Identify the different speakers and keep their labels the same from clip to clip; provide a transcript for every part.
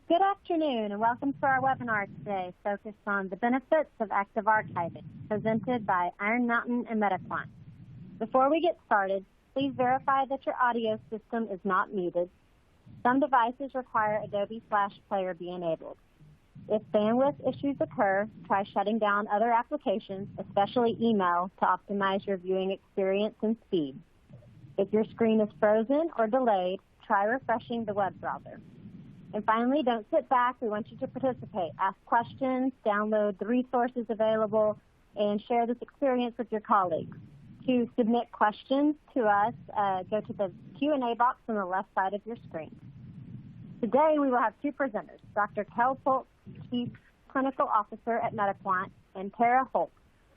Speaker 1: Good afternoon and welcome to our webinar today focused on the benefits of active archiving presented by Iron Mountain and Metaquant. Before we get started, please verify that your audio system is not muted. Some devices require Adobe Flash Player be enabled. If bandwidth issues occur, try shutting down other applications, especially email, to optimize your viewing experience and speed. If your screen is frozen or delayed, try refreshing the web browser. And finally, don't sit back. We want you to participate. Ask questions, download the resources available, and share this experience with your colleagues. To submit questions to us, go to the Q&A box on the left side of your screen. Today, we will have two presenters, Dr. Kel Polk, Chief Clinical Officer at Metaquant, and Tara Holt,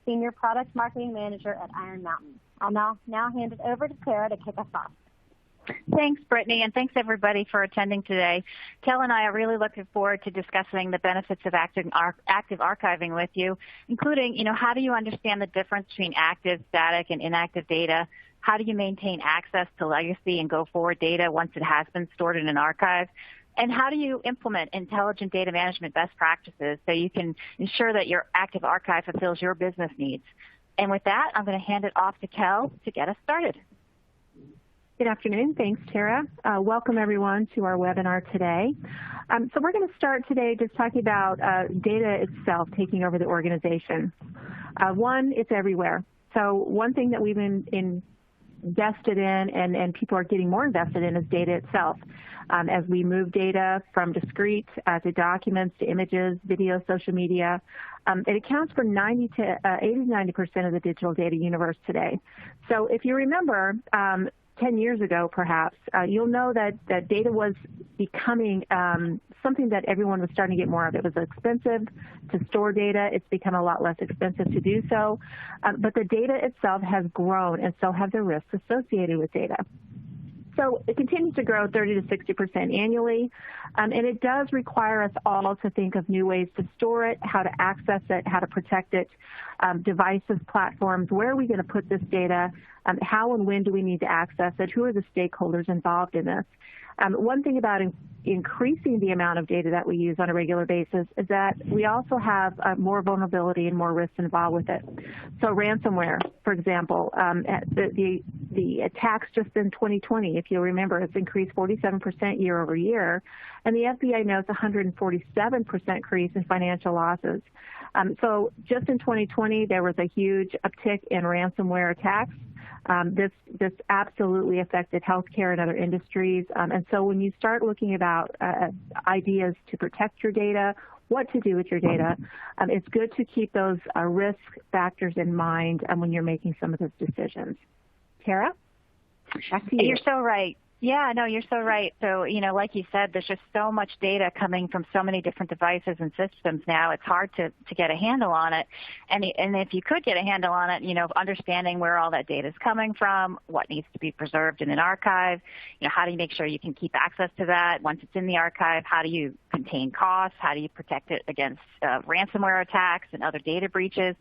Speaker 1: Senior Product Marketing Manager at Iron Mountain. I'll now hand it over to Tara to kick us off.
Speaker 2: Thanks, Brittany, and thanks everybody for attending today. Kel and I are really looking forward to discussing the benefits of active archiving with you, including, how do you understand the difference between active, static, and inactive data? How do you maintain access to legacy and go-forward data once it has been stored in an archive? And how do you implement intelligent data management best practices so you can ensure that your active archive fulfills your business needs? And with that, I'm going to hand it off to Kel to get us started.
Speaker 3: Good afternoon. Thanks, Tara. Welcome, everyone, to our webinar today. So we're going to start today just talking about data itself taking over the organization. One, it's everywhere. So one thing that we've been invested in and people are getting more invested in is data itself. As we move data from discrete to documents to images, video, social media, it accounts for 80 to 90% of the digital data universe today. So if you remember, 10 years ago, perhaps, you'll know that data was becoming something that everyone was starting to get more of. It was expensive to store data. It's become a lot less expensive to do so. But the data itself has grown, and so have the risks associated with data. So it continues to grow 30 to 60% annually, and it does require us all to think of new ways to store it, how to access it, how to protect it, devices, platforms, where are we going to put this data, how and when do we need to access it, who are the stakeholders involved in this. One thing about increasing the amount of data that we use on a regular basis is that we also have more vulnerability and more risks involved with it. So ransomware, for example, the attacks just in 2020, if you'll remember, it's increased 47% year over year, and the FBI notes 147% increase in financial losses. So just in 2020, there was a huge uptick in ransomware attacks. This absolutely affected healthcare and other industries. And so when you start looking about ideas to protect your data, what to do with your data, it's good to keep those risk factors in mind when you're making some of those decisions. Tara, back to you.
Speaker 2: You're so right. Yeah, no, you're so right. So, like you said, there's just so much data coming from so many different devices and systems now. It's hard to get a handle on it. And if you could get a handle on it, understanding where all that data is coming from, what needs to be preserved in an archive, how do you make sure you can keep access to that once it's in the archive? How do you contain costs? How do you protect it against ransomware attacks and other data breaches?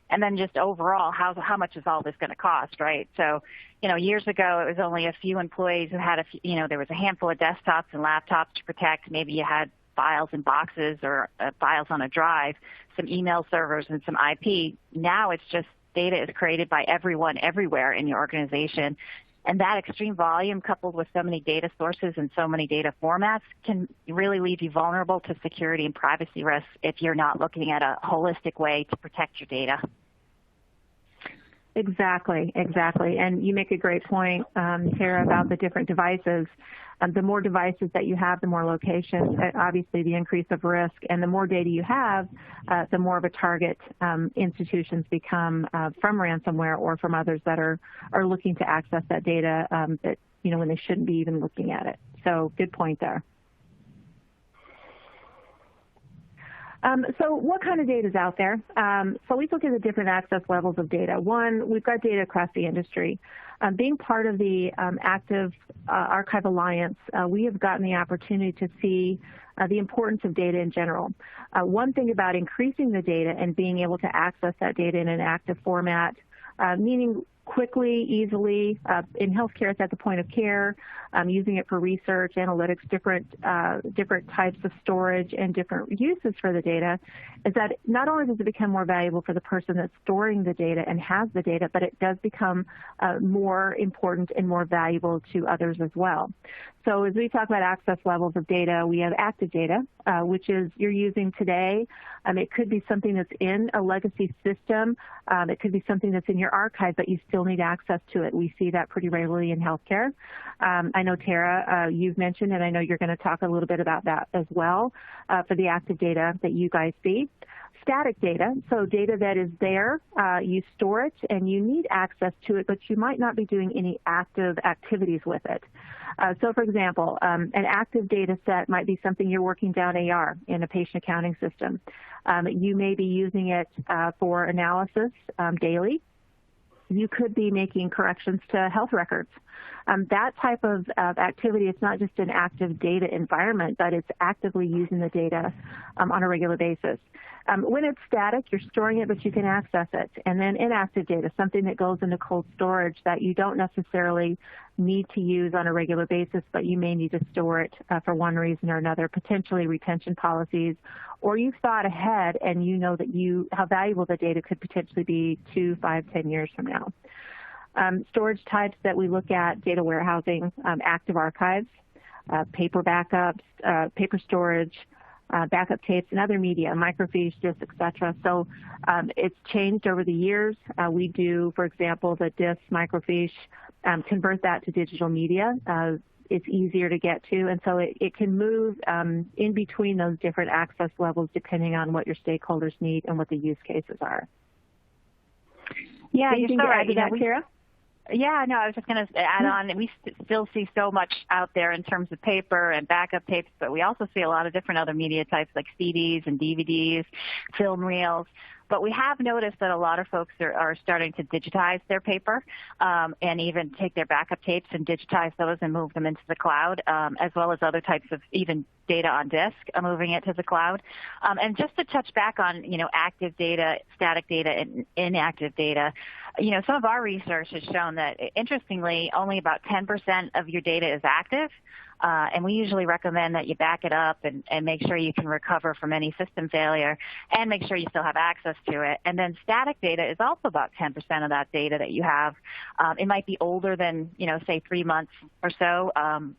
Speaker 2: And then just overall, how much is all this going to cost, right? So, years ago, it was only a few employees who had there was a handful of desktops and laptops to protect. Maybe you had files in boxes or files on a drive, some email servers and some IP. Now it's just data is created by everyone everywhere in your organization. And that extreme volume coupled with so many data sources and so many data formats can really leave you vulnerable to security and privacy risks if you're not looking at a holistic way to protect your data.
Speaker 3: Exactly. And you make a great point, Tara, about the different devices. The more devices that you have, the more locations, obviously the increase of risk, and the more data you have, the more of a target institutions become from ransomware or from others that are looking to access that data that, when they shouldn't be even looking at it. So good point there. So what kind of data is out there? So we look at the different access levels of data. One, we've got data across the industry. Being part of the Active Archive Alliance, we have gotten the opportunity to see the importance of data in general. One thing about increasing the data and being able to access that data in an active format, meaning quickly, easily. In healthcare, it's at the point of care, using it for research, analytics, different types of storage and different uses for the data, is that not only does it become more valuable for the person that's storing the data and has the data, but it does become more important and more valuable to others as well. So as we talk about access levels of data, we have active data, which is you're using today. It could be something that's in a legacy system. It could be something that's in your archive, but you still need access to it. We see that pretty regularly in healthcare. I know, Tara, you've mentioned, and I know you're going to talk a little bit about that as well for the active data that you guys see. Static data, so data that is there, you store it and you need access to it, but you might not be doing any active activities with it. So for example, an active data set might be something you're working down AR in a patient accounting system. You may be using it for analysis daily. You could be making corrections to health records. That type of activity, it's not just an active data environment, but it's actively using the data on a regular basis. When it's static, you're storing it, but you can access it. And then inactive data, something that goes into cold storage that you don't necessarily need to use on a regular basis, but you may need to store it for one reason or another, potentially retention policies, or you've thought ahead and you know that how valuable the data could potentially be 2, 5, 10 years from now. Storage types that we look at, data warehousing, active archives, paper backups, paper storage, backup tapes, and other media, microfiche, discs, etc. So it's changed over the years. We do, for example, the disc, microfiche, convert that to digital media. It's easier to get to, and so it can move in between those different access levels depending on what your stakeholders need and what the use cases are.
Speaker 2: Yeah,
Speaker 3: you're
Speaker 2: so right.
Speaker 3: You know, Tara?
Speaker 2: Yeah, no, I was just going to add on, we still see so much out there in terms of paper and backup tapes, but we also see a lot of different other media types like CDs and DVDs, film reels. But we have noticed that a lot of folks are starting to digitize their paper and even take their backup tapes and digitize those and move them into the cloud, as well as other types of even data on disk, moving it to the cloud. And just to touch back on, active data, static data, and inactive data, some of our research has shown that, interestingly, only about 10% of your data is active. And we usually recommend that you back it up and make sure you can recover from any system failure and make sure you still have access to it. And then static data is also about 10% of that data that you have. It might be older than, say 3 months or so.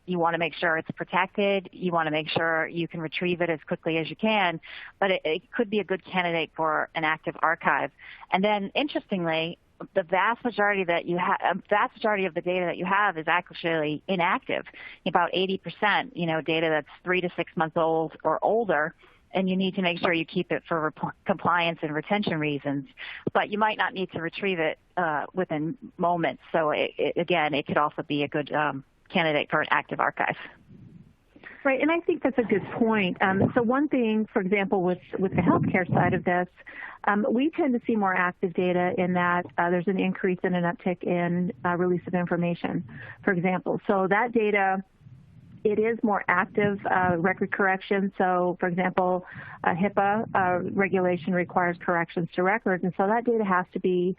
Speaker 2: You want to make sure it's protected. You want to make sure you can retrieve it as quickly as you can, but it could be a good candidate for an active archive. And then, interestingly, the vast majority of the data that you have is actually inactive. About 80%, data that's 3 to 6 months old or older, and you need to make sure you keep it for compliance and retention reasons. But you might not need to retrieve it within moments. So again, it could also be a good candidate for an active archive.
Speaker 3: Right, and I think that's a good point. So one thing, for example, with the healthcare side of this, we tend to see more active data in that there's an increase in an uptick in release of information, for example. So that data, it is more active record correction. So, for example, HIPAA regulation requires corrections to records, and so that data has to be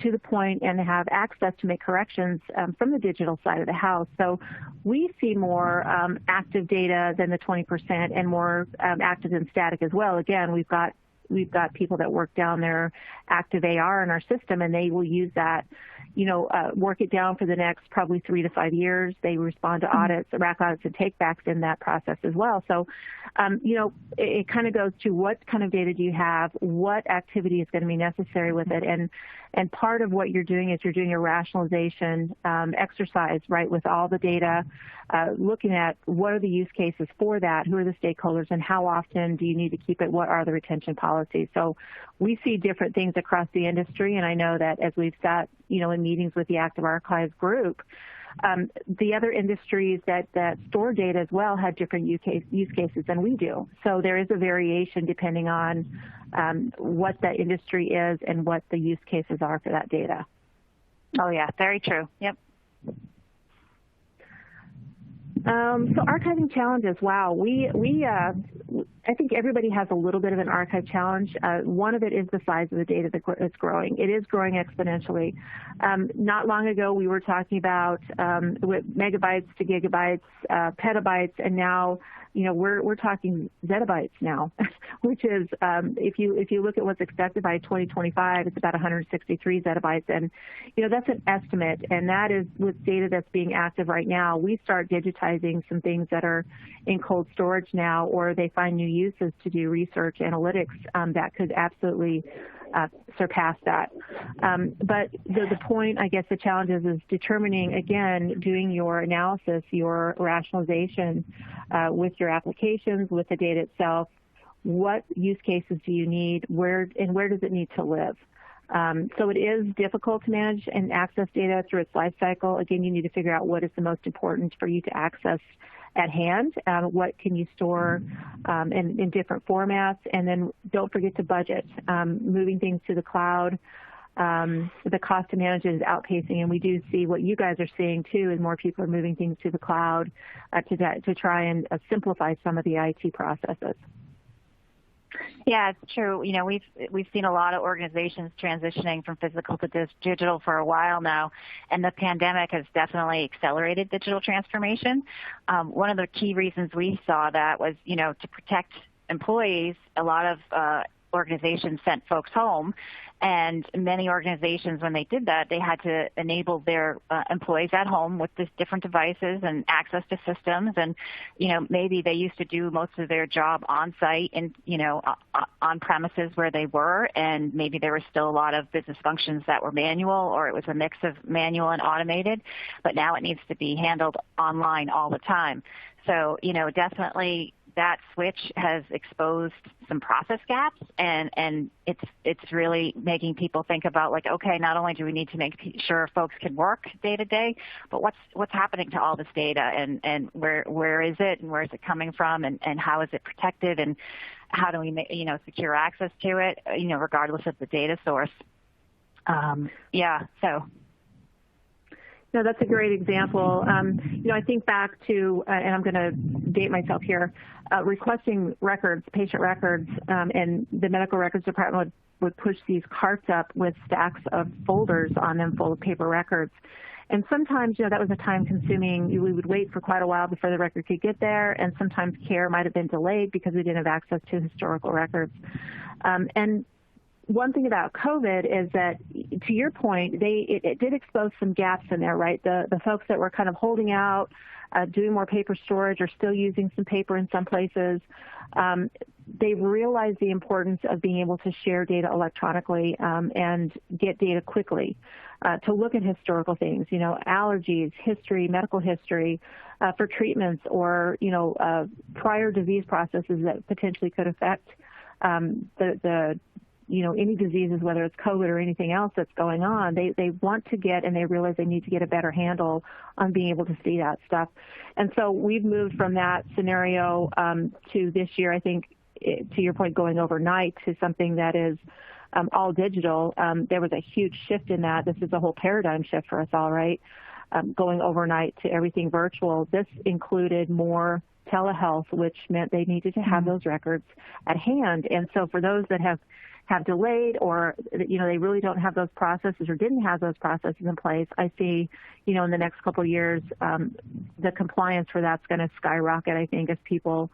Speaker 3: to the point and have access to make corrections from the digital side of the house. So we see more active data than the 20% and more active than static as well. Again, we've got people that work down their active AR in our system, and they will use that, work it down for the next probably 3 to 5 years. They respond to audits, rack audits, and takebacks in that process as well. So, it kind of goes to what kind of data do you have, what activity is going to be necessary with it, and part of what you're doing is you're doing a rationalization exercise, right, with all the data, looking at what are the use cases for that, who are the stakeholders, and how often do you need to keep it, what are the retention policies. So we see different things across the industry, and I know that as we've sat, in meetings with the Active Archives group, the other industries that store data as well have different use cases than we do. So there is a variation depending on what that industry is and what the use cases are for that data.
Speaker 2: Oh yeah, very true. Yep.
Speaker 3: So archiving challenges. Wow, we I think everybody has a little bit of an archive challenge. One of it is the size of the data that's growing. It is growing exponentially. Not long ago, we were talking about megabytes to gigabytes, petabytes, and now, we're talking zettabytes now, which is, if you look at what's expected by 2025, it's about 163 zettabytes, and that's an estimate, and that is with data that's being active right now. We start digitizing some things that are in cold storage now, or they find new uses to do research analytics that could absolutely surpass that. But the point, I guess, the challenge is determining, again, doing your analysis, your rationalization with your applications, with the data itself. What use cases do you need? Where does it need to live? So it is difficult to manage and access data through its life cycle. Again, you need to figure out what is the most important for you to access at hand, what can you store in different formats, and then don't forget to budget. Moving things to the cloud, the cost to manage it is outpacing, and we do see what you guys are seeing too, is more people are moving things to the cloud to try and simplify some of the IT processes.
Speaker 2: Yeah, it's true. We've seen a lot of organizations transitioning from physical to digital for a while now, and the pandemic has definitely accelerated digital transformation. One of the key reasons we saw that was, to protect employees. A lot of organizations sent folks home, and many organizations, when they did that, they had to enable their employees at home with these different devices and access to systems. And, maybe they used to do most of their job on site and, on premises where they were, and maybe there were still a lot of business functions that were manual, or it was a mix of manual and automated, but now it needs to be handled online all the time. So, definitely that switch has exposed some process gaps, and it's really making people think about, like, okay, not only do we need to make sure folks can work day to day, but what's happening to all this data, and where is it, and where is it coming from, and how is it protected, and how do we make, secure access to it, regardless of the data source. So.
Speaker 3: No, that's a great example. I think back to, and I'm going to date myself here, requesting records, patient records, and the medical records department would push these carts up with stacks of folders on them full of paper records. And sometimes, that was a time-consuming. We would wait for quite a while before the record could get there, and sometimes care might have been delayed because we didn't have access to historical records. And one thing about COVID is that, to your point, it did expose some gaps in there, right? The folks that were kind of holding out, doing more paper storage, or still using some paper in some places, they realized the importance of being able to share data electronically and get data quickly, to look at historical things, allergies, history, medical history, for treatments, or, prior disease processes that potentially could affect any diseases, whether it's COVID or anything else that's going on. They want to get, and they realize they need to get a better handle on being able to see that stuff. And so we've moved from that scenario to this year, I think, to your point, going overnight to something that is all digital. There was a huge shift in that. This is a whole paradigm shift for us all, right? Going overnight to everything virtual. This included more telehealth, which meant they needed to have those records at hand. And so for those that have delayed, or they really don't have those processes or didn't have those processes in place, I see in the next couple of years the compliance for that's going to skyrocket, I think, as people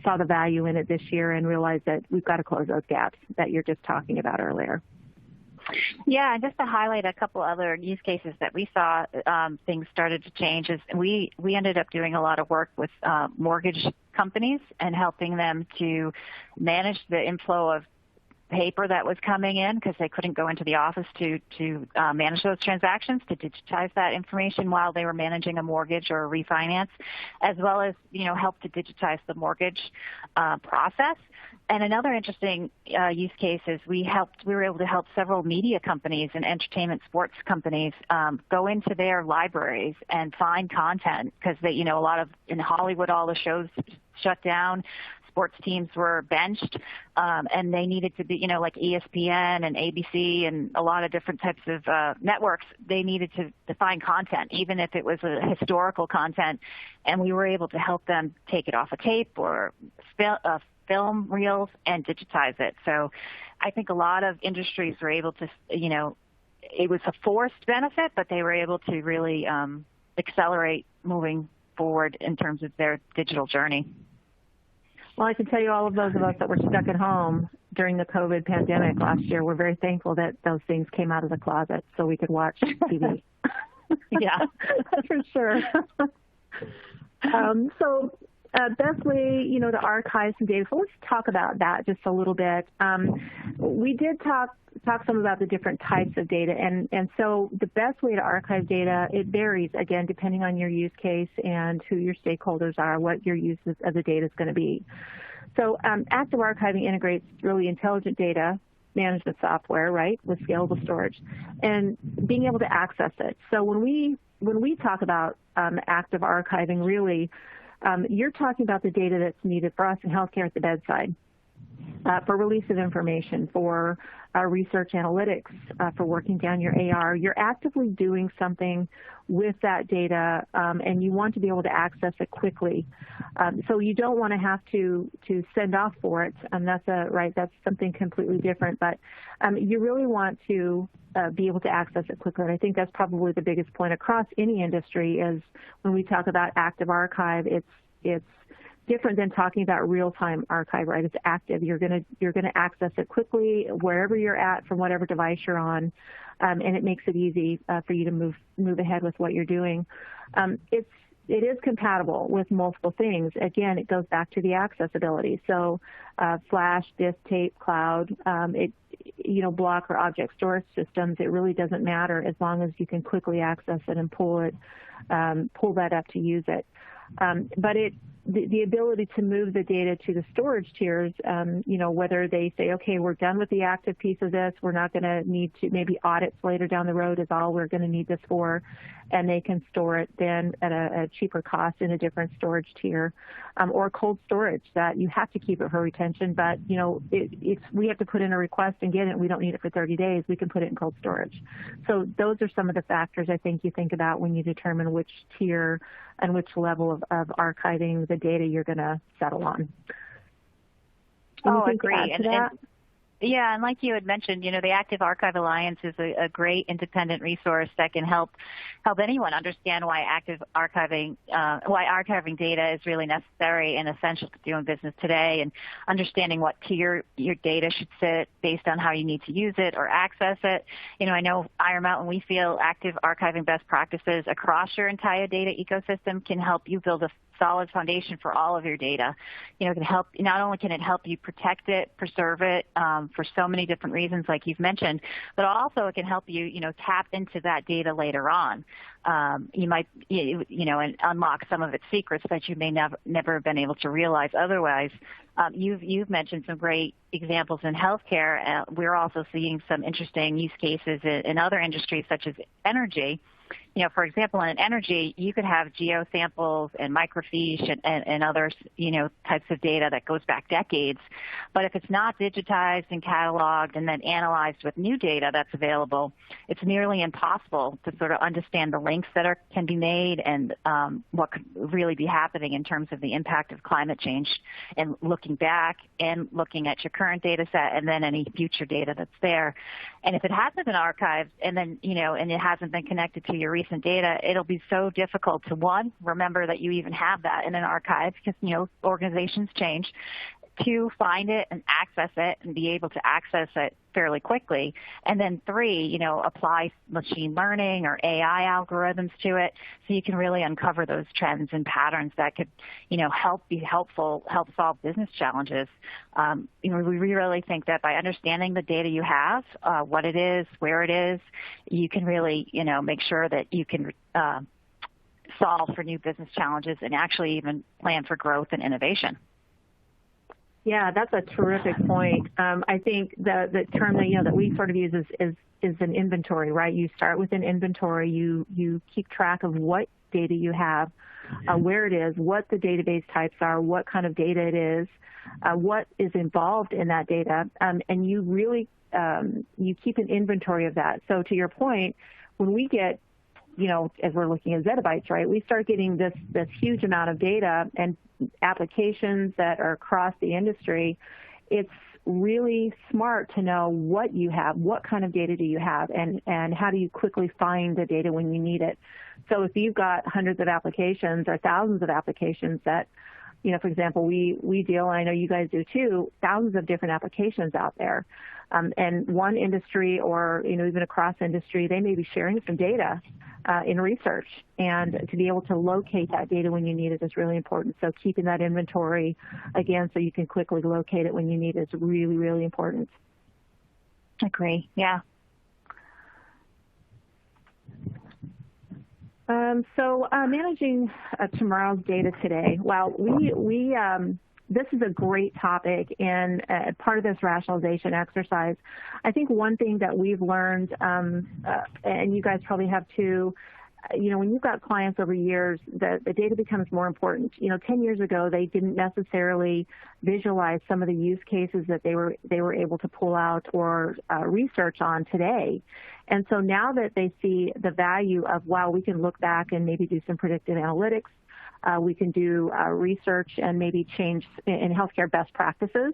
Speaker 3: saw the value in it this year and realized that we've got to close those gaps that you're just talking about earlier.
Speaker 2: Yeah, and just to highlight a couple other use cases that we saw things started to change, is we ended up doing a lot of work with mortgage companies and helping them to manage the inflow of paper that was coming in, because they couldn't go into the office to manage those transactions, to digitize that information while they were managing a mortgage or a refinance, as well as help to digitize the mortgage process. And another interesting use case is we were able to help several media companies and entertainment sports companies go into their libraries and find content, because a lot of, in Hollywood, all the shows shut down. Sports teams were benched, and they needed to be, like ESPN and ABC and a lot of different types of networks, they needed to find content, even if it was a historical content, and we were able to help them take it off a tape or film reels and digitize it. So I think a lot of industries were able to, it was a forced benefit, but they were able to really accelerate moving forward in terms of their digital journey.
Speaker 3: Well, I can tell you all of those of us that were stuck at home during the COVID pandemic last year, we're very thankful that those things came out of the closet so we could watch TV.
Speaker 2: Yeah,
Speaker 3: for sure. Best way, to archive some data. So let's talk about that just a little bit. We did talk some about the different types of data, and so the best way to archive data, it varies, again, depending on your use case and who your stakeholders are, what your use of the data is going to be. So active archiving integrates really intelligent data management software, right, with scalable storage, and being able to access it. So when we talk about active archiving, really, you're talking about the data that's needed for us in healthcare at the bedside, for release of information, for research analytics, for working down your AR. You're actively doing something with that data, and you want to be able to access it quickly. So you don't want to have to send off for it, and that's something completely different. But you really want to be able to access it quickly. And I think that's probably the biggest point across any industry is when we talk about active archive, it's different than talking about real-time archive, right? It's active. You're gonna access it quickly wherever you're at from whatever device you're on, and it makes it easy for you to move ahead with what you're doing. It is compatible with multiple things. Again, it goes back to the accessibility. So flash, disk, tape, cloud, block or object storage systems, it really doesn't matter as long as you can quickly access it and pull that up to use it. But the ability to move the data to the storage tiers, whether they say, okay, we're done with the active piece of this, we're not going to need to, maybe audits later down the road is all we're going to need this for, and they can store it then at a cheaper cost in a different storage tier, or cold storage that you have to keep it for retention, but we have to put in a request and get it, and we don't need it for 30 days, we can put it in cold storage. So those are some of the factors I think you think about when you determine which tier and which level of archiving the data you're going to settle on.
Speaker 2: Oh, I agree. Yeah, and like you had mentioned, the Active Archive Alliance is a great independent resource that can help anyone understand why why archiving data is really necessary and essential to doing business today, and understanding what tier your data should sit based on how you need to use it or access it. I know Iron Mountain, we feel active archiving best practices across your entire data ecosystem can help you build a solid foundation for all of your data. Not only can it help you protect it, preserve it for so many different reasons like you've mentioned, but also it can help you, tap into that data later on. You might, and unlock some of its secrets that you may never have been able to realize otherwise. You've mentioned some great examples in healthcare. We're also seeing some interesting use cases in other industries such as energy. For example, in energy, you could have geosamples and microfiche and other, types of data that goes back decades. But if it's not digitized and cataloged and then analyzed with new data that's available, it's nearly impossible to sort of understand the links that can be made and what could really be happening in terms of the impact of climate change, and looking back and looking at your current data set and then any future data that's there. And if it hasn't been archived and then, and it hasn't been connected to your recent data, it'll be so difficult to, one, remember that you even have that in an archive because, organizations change. Two, find it and access it and be able to access it fairly quickly. And then three, apply machine learning or AI algorithms to it so you can really uncover those trends and patterns that could, help solve business challenges. We really think that by understanding the data you have, what it is, where it is, you can really, make sure that you can solve for new business challenges and actually even plan for growth and innovation.
Speaker 3: Yeah, that's a terrific point. I think the term that we sort of use is an inventory, right? You start with an inventory. You keep track of what data you have, where it is, what the database types are, what kind of data it is, what is involved in that data, and you really you keep an inventory of that. So to your point, when we get as we're looking at zettabytes, right, we start getting this huge amount of data and applications that are across the industry. It's really smart to know what you have, what kind of data do you have, and how do you quickly find the data when you need it. So if you've got hundreds of applications or thousands of applications that, for example, we deal, and I know you guys do too, thousands of different applications out there. And one industry or, even across industry, they may be sharing some data in research. And to be able to locate that data when you need it is really important. So keeping that inventory, again, so you can quickly locate it when you need it is really, really important.
Speaker 2: Agree, yeah.
Speaker 3: So managing tomorrow's data today. Well, this is a great topic, and part of this rationalization exercise. I think one thing that we've learned, and you guys probably have too, when you've got clients over years, the data becomes more important. 10 years ago, they didn't necessarily visualize some of the use cases that they were able to pull out or research on today. And so now that they see the value of, wow, we can look back and maybe do some predictive analytics, we can do research and maybe change in healthcare best practices,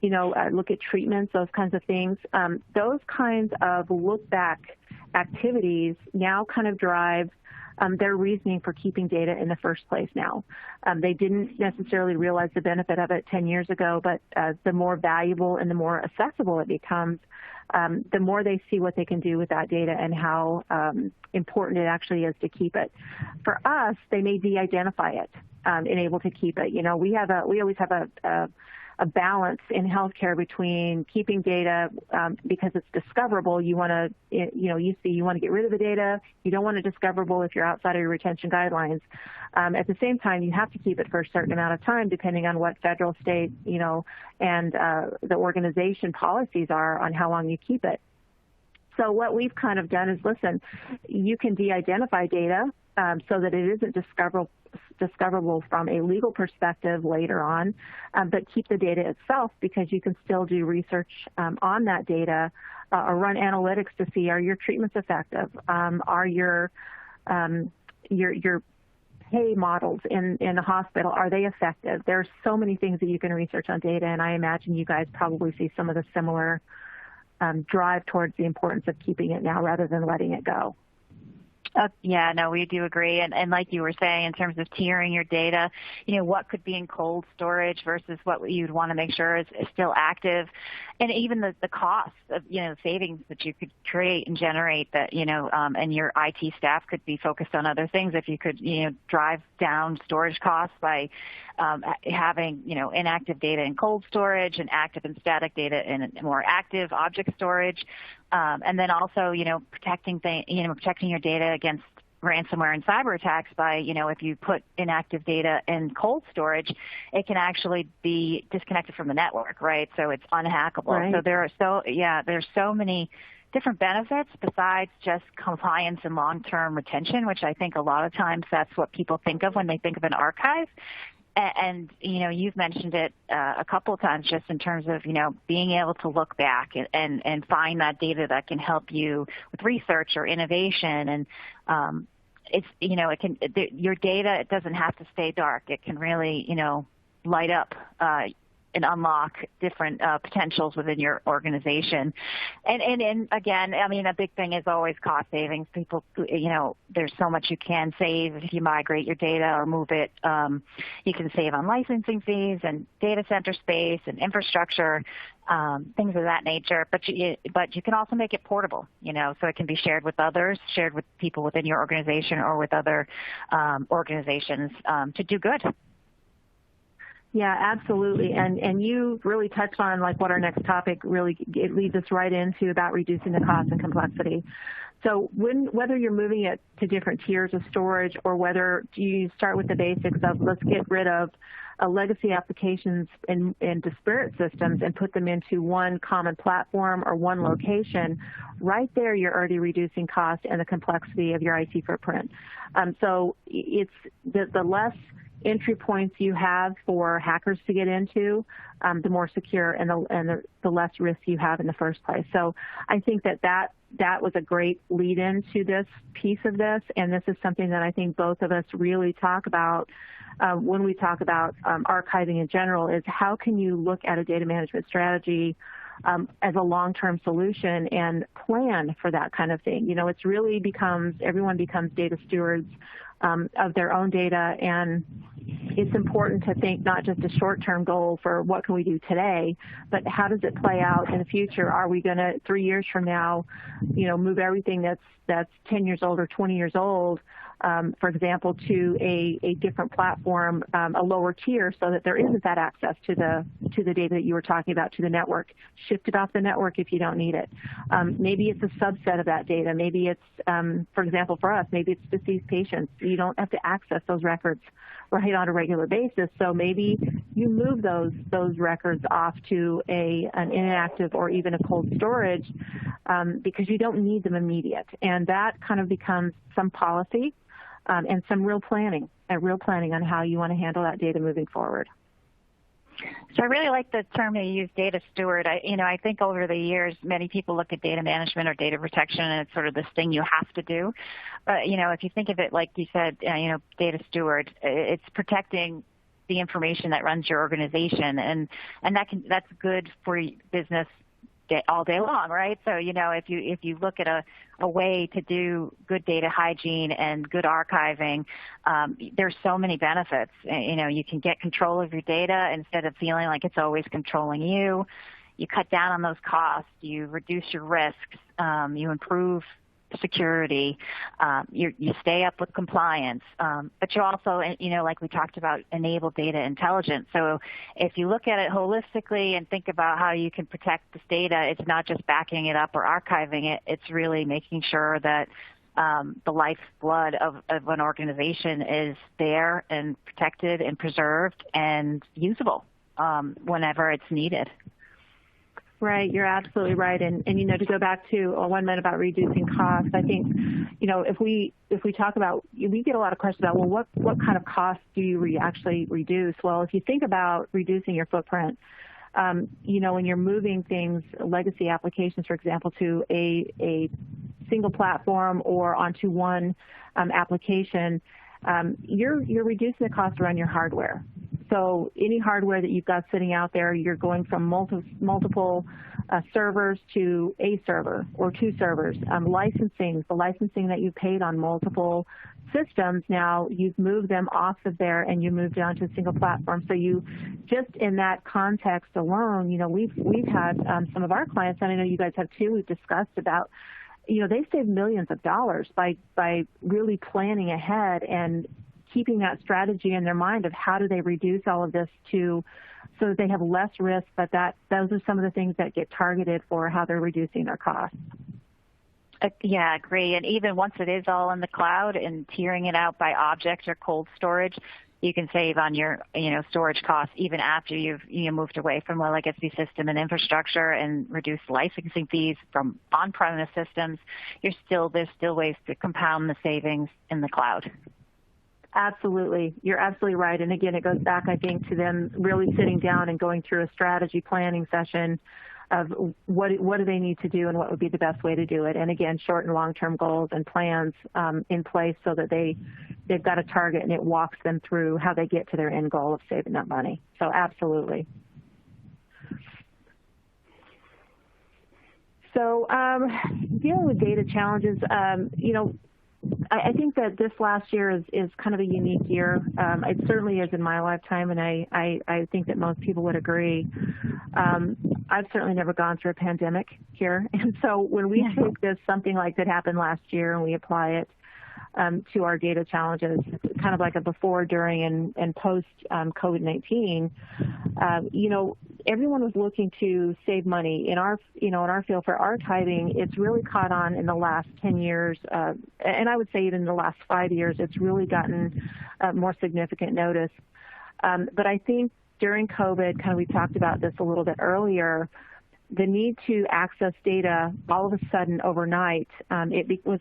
Speaker 3: look at treatments, those kinds of things. Those kinds of look-back activities now kind of drive their reasoning for keeping data in the first place now. They didn't necessarily realize the benefit of it 10 years ago, but the more valuable and the more accessible it becomes, the more they see what they can do with that data and how important it actually is to keep it. For us, they may de-identify it and able to keep it. We always have a balance in healthcare between keeping data because it's discoverable. You want to, you want to get rid of the data. You don't want it discoverable if you're outside of your retention guidelines. At the same time, you have to keep it for a certain amount of time, depending on what federal, state, and the organization policies are on how long you keep it. So what we've kind of done is, listen, you can de-identify data so that it isn't discoverable from a legal perspective later on, but keep the data itself because you can still do research on that data or run analytics to see, are your treatments effective? Are your pay models in the hospital, are they effective? There are so many things that you can research on data, and I imagine you guys probably see some of the similar drive towards the importance of keeping it now rather than letting it go.
Speaker 2: Yeah, no, we do agree. And like you were saying, in terms of tiering your data, what could be in cold storage versus what you'd want to make sure is still active. And even the cost of, savings that you could create and generate that, and your IT staff could be focused on other things if you could, drive down storage costs by having, inactive data in cold storage and active and static data in more active object storage. And then also, protecting your data against ransomware and cyber attacks by, if you put inactive data in cold storage, it can actually be disconnected from the network, right? So it's unhackable.
Speaker 3: Right.
Speaker 2: So there's so many different benefits besides just compliance and long-term retention, which I think a lot of times that's what people think of when they think of an archive. And you've mentioned it a couple of times just in terms of, being able to look back and find that data that can help you with research or innovation. And your data, it doesn't have to stay dark. It can really, light up and unlock different potentials within your organization. And again, I mean, a big thing is always cost savings. People, there's so much you can save if you migrate your data or move it. You can save on licensing fees and data center space and infrastructure, things of that nature. But you can also make it portable, so it can be shared with others, shared with people within your organization or with other organizations to do good.
Speaker 3: Yeah, absolutely. And you really touched on like what our next topic really, it leads us right into about reducing the cost and complexity. So whether you're moving it to different tiers of storage or whether you start with the basics of let's get rid of legacy applications and disparate systems and put them into one common platform or one location, right there you're already reducing cost and the complexity of your IT footprint. So it's the less entry points you have for hackers to get into, the more secure and the less risk you have in the first place. So I think that was a great lead-in to this piece of this, and this is something that I think both of us really talk about when we talk about archiving in general, is how can you look at a data management strategy as a long-term solution and plan for that kind of thing. You know, it's really everyone becomes data stewards of their own data, and it's important to think not just a short-term goal for what can we do today, but how does it play out in the future? Are we going to, 3 years from now, you know, move everything that's 10 years old or 20 years old, for example, to a different platform, a lower tier, so that there isn't that access to the data that you were talking about, to the network? Shift it off the network if you don't need it. Maybe it's a subset of that data. Maybe it's, for example, for us, maybe it's deceased patients. You don't have to access those records right on a regular basis. So maybe you move those records off to an inactive or even a cold storage because you don't need them immediate. And that kind of becomes some policy and some real planning on how you want to handle that data moving forward.
Speaker 2: So I really like the term you use, data steward. I think over the years, many people look at data management or data protection, and it's sort of this thing you have to do. But, if you think of it like you said, data steward, it's protecting the information that runs your organization, and that's good for business all day long, right? So, if you look at a way to do good data hygiene and good archiving, there's so many benefits. You can get control of your data instead of feeling like it's always controlling you. You cut down on those costs. You reduce your risks. You improve security. You stay up with compliance. But you also, like we talked about, enable data intelligence. So if you look at it holistically and think about how you can protect this data, it's not just backing it up or archiving it. It's really making sure that the lifeblood of an organization is there and protected and preserved and usable whenever it's needed.
Speaker 3: Right, you're absolutely right. And to go back to 1 minute about reducing costs, I think, if we talk about, we get a lot of questions about, well, what kind of costs do you actually reduce? Well, if you think about reducing your footprint, when you're moving things, legacy applications, for example, to a single platform or onto one application, you're reducing the cost around your hardware. So any hardware that you've got sitting out there, you're going from multiple servers to a server or 2 servers. The licensing that you paid on multiple systems, now you've moved them off of there and you moved down to a single platform. So you, just in that context alone, we've had some of our clients, and I know you guys have too, we've discussed about, they save millions of dollars by really planning ahead and keeping that strategy in their mind of how do they reduce all of this so that they have less risk, but those are some of the things that get targeted for how they're reducing their costs.
Speaker 2: Yeah, I agree. And even once it is all in the cloud and tiering it out by object or cold storage, you can save on your storage costs even after you've moved away from a legacy system and infrastructure and reduced licensing fees from on-premise systems. There's still ways to compound the savings in the cloud.
Speaker 3: Absolutely. You're absolutely right. And again, it goes back, I think, to them really sitting down and going through a strategy planning session of what do they need to do and what would be the best way to do it. And again, short and long-term goals and plans in place so that they've got a target and it walks them through how they get to their end goal of saving that money. So absolutely. So dealing with data challenges, I think that this last year is kind of a unique year. It certainly is in my lifetime, and I think that most people would agree. I've certainly never gone through a pandemic here. And so when we take something like that happened last year, and we apply it to our data challenges, kind of like a before, during, and post COVID-19, everyone was looking to save money. In our field for archiving, it's really caught on in the last 10 years, and I would say even in the last 5 years, it's really gotten more significant notice. But I think during COVID, kind of we talked about this a little bit earlier, the need to access data all of a sudden overnight, was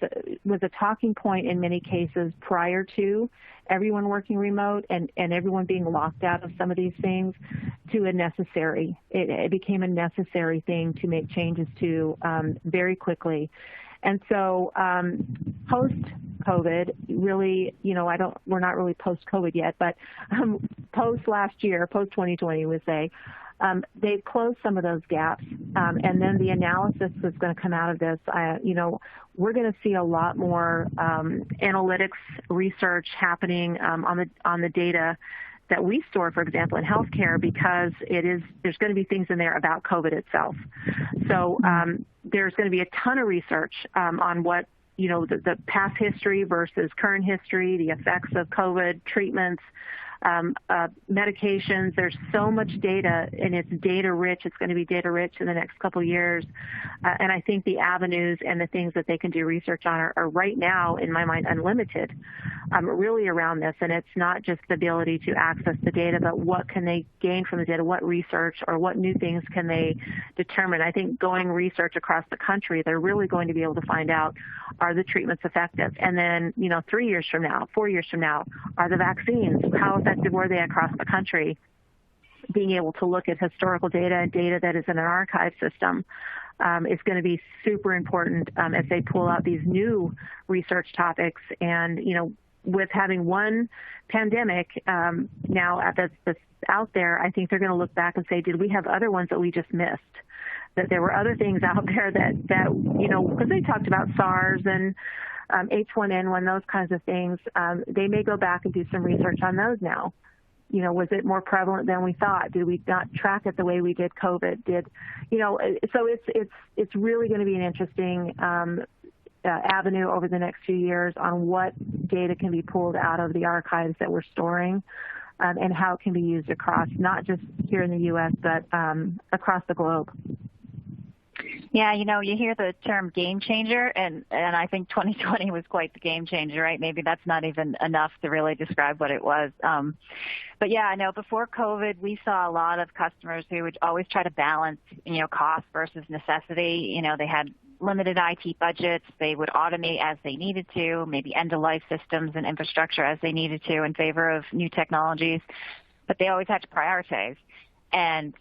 Speaker 3: a talking point in many cases prior to everyone working remote and everyone being locked out of some of these things to a necessary. It became a necessary thing to make changes to very quickly. And so post-COVID, really, we're not really post-COVID yet, but post last year, post-2020, we say, they've closed some of those gaps. And then the analysis that's going to come out of this, we're going to see a lot more analytics research happening on the data that we store, for example, in healthcare, because there's going to be things in there about COVID itself. So there's going to be a ton of research on what, the past history versus current history, the effects of COVID, treatments, medications. There's so much data, and it's data rich. It's going to be data rich in the next couple of years. And I think the avenues and the things that they can do research on are right now, in my mind, unlimited, really around this. And it's not just the ability to access the data, but what can they gain from the data? What research or what new things can they determine? I think going research across the country, they're really going to be able to find out, are the treatments effective? And then, 3 years from now, 4 years from now, are the vaccines, how effective were they across the country? Being able to look at historical data and data that is in an archive system is going to be super important as they pull out these new research topics. And, with having one pandemic now that's out there, I think they're going to look back and say, did we have other ones that we just missed? That there were other things out there that because they talked about SARS and H1N1, those kinds of things, they may go back and do some research on those now. Was it more prevalent than we thought? Did we not track it the way we did COVID? So it's really going to be an interesting avenue over the next few years on what data can be pulled out of the archives that we're storing and how it can be used across, not just here in the U.S., but across the globe.
Speaker 2: Yeah, you hear the term game changer, and I think 2020 was quite the game changer, right? Maybe that's not even enough to really describe what it was. But yeah, I know before COVID, we saw a lot of customers who would always try to balance, cost versus necessity. They had limited IT budgets. They would automate as they needed to, maybe end-of-life systems and infrastructure as they needed to in favor of new technologies, but they always had to prioritize. And,